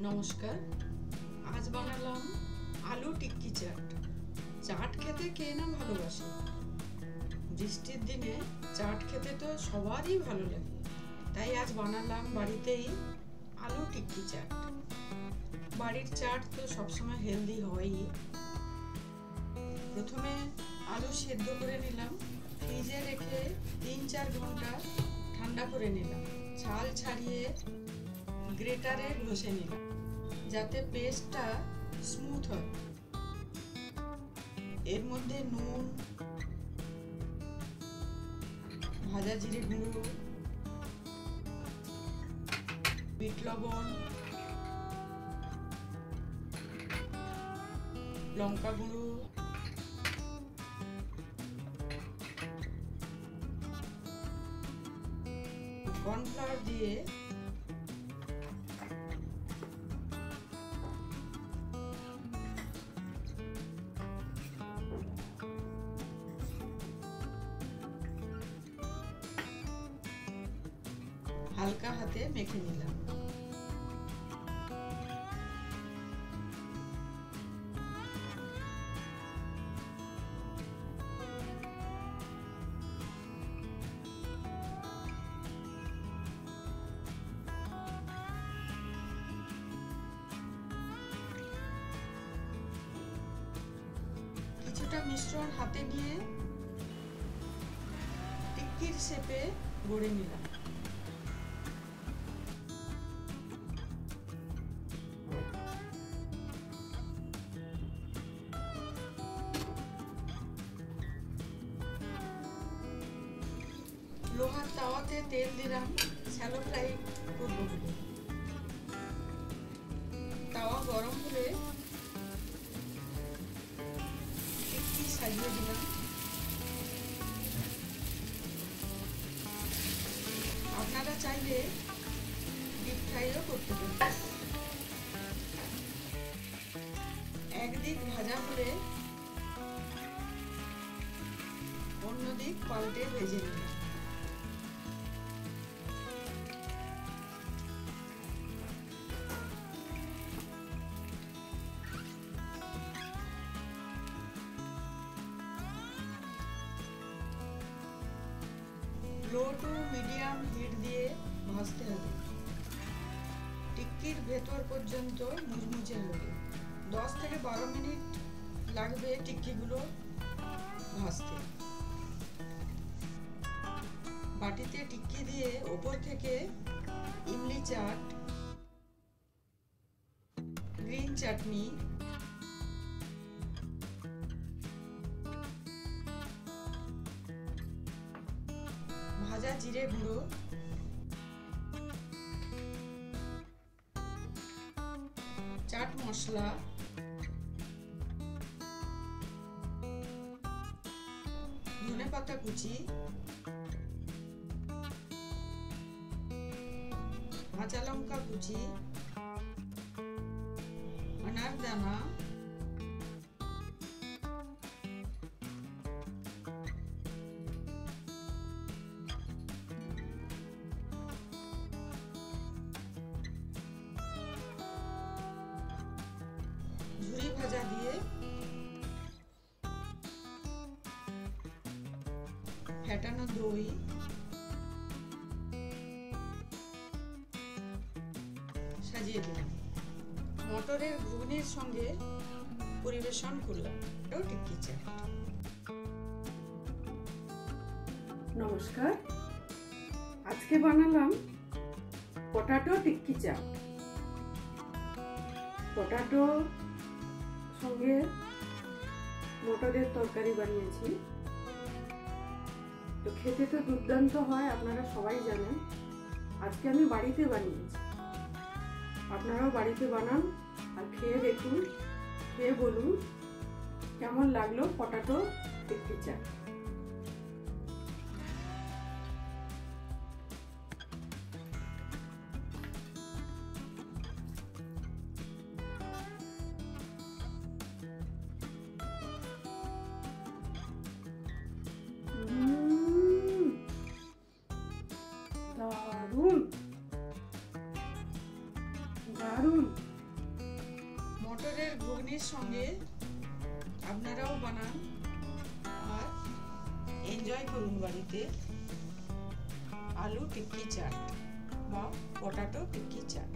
নমস্কার। আজ বানালাম আলু টিক্কি চাট। চাট খেতে কে না ভালোবাসে। বৃষ্টির দিনে চাট খেতে তো সবারই ভালো লাগে। তাই আজ বানালাম বাড়িতেই আলু টিক্কি চাট। বাড়ির চাট তো সবসময় হেলদি হয়ই। প্রথমে আলু সেদ্ধ করে নিলাম, ফ্রিজে রেখে ৩-৪ ঘন্টা ঠান্ডা করে নিলাম। ছাল ছাড়িয়ে গ্রেটারে ঘষে নিলাম যাতে পেস্টটা স্মুথ হয়। এর মধ্যে নুন, ভাজা জিরে গুঁড়ো, বিট লবণ, লঙ্কা গুঁড়ো, কর্নফ্লাওয়ার দিয়ে হালকা হাতে মেখে নিলাম। কিছুটা মিশ্রণ হাতে নিয়ে টিক্কির শেপে গড়ে নিলাম। লোহার তাওয়াতে তেল দিলাম শ্যালো ফ্রাই করব বলে। তাওয়া গরম হলে টিক্কি সাজিয়ে দিলাম। আপনারা চাইলে ডিপ ফ্রাইও করতে পারেন। একদিক ভাজা হলে অন্যদিক পাল্টে ভেজে নিলাম। লো টু মিডিয়াম হিট দিয়ে ভাজতে হবে। টিক্কির ভেতর পর্যন্ত মুচমুচে হবে। 10 থেকে 12 মিনিট লাগবে টিক্কিগুলো ভাজতে। বাটিতে টিক্কি দিয়ে ওপর থেকে ইমলি চাট, গ্রিন চাটনি, ভাজা জিরে গুঁড়ো, চাট মশলা, ধনেপাতা কুচি, কাঁচা লঙ্কা কুচি, আনারদানা, ঝুরি ভাজা দিয়ে ফেটানো দই, সাজিয়ে দিলাম। মটরের ঘুগনির সঙ্গে পরিবেশন করলাম টিক্কি চাট। নমস্কার। আজকে বানালাম পটাটো টিক্কি চাট। পটাটো সঙ্গে মটরের তরকারি বানিয়েছি। তো খেতে তো দুর্দান্ত হয়, আপনারা সবাই জানেন। আজকে আমি বাড়িতে বানিয়েছি। আপনারাও বাড়িতে বানান আর খেয়ে দেখুন, খেয়ে বলুন কেমন লাগলো পটাটো টিক্কি চাট। দারুণ দারুণ। মটরের ঘুগনির সঙ্গে আপনারাও বানান আর এনজয় করুন বাড়িতে আলু টিক্কি চাট বা পটাটো টিক্কি চাট।